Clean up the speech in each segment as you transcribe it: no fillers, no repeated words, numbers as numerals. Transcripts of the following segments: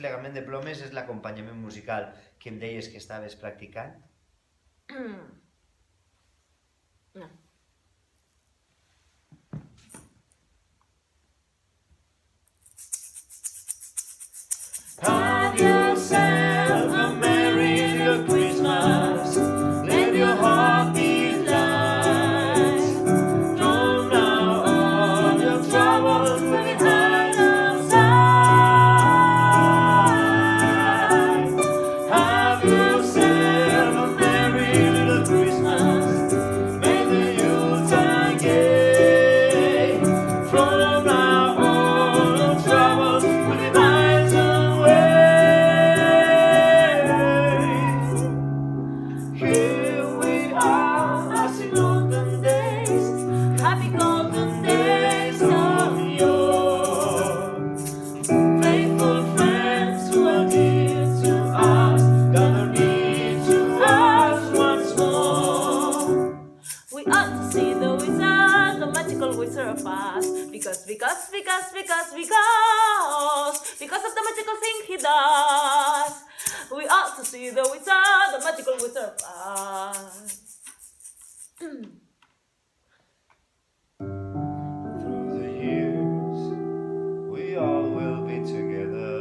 desplegament de plomes és l'acompanyament musical que em deies que estaves practicant? No. Have yourself a merry little Christmas. Let your heart be light. Throw now all your troubles behind your side. Have yourself a merry little Christmas. May the Yuletide gay. Throw now all your troubles behind your Here we are, as in olden days, happy golden days of yore. Faithful friends who are dear to us, gather near to us once more. We ought to see the wizard, the magical wizard of Oz, because of the magical thing he does. We ought to see the wizard, the magical wizard of Oz. Through the years, we all will be together.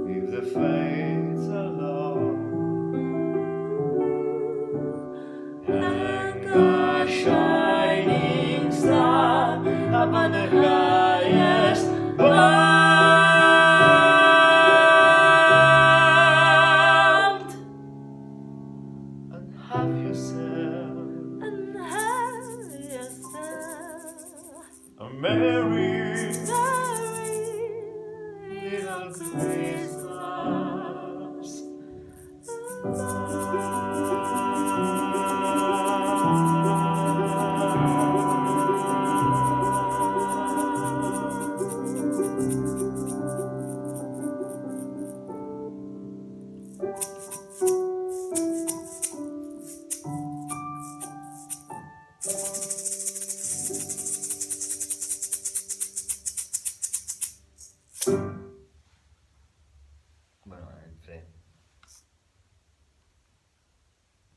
If the fates allow, hang a shining star upon the highest bound, and have yourself a merry little Christmas. Bueno, Fred.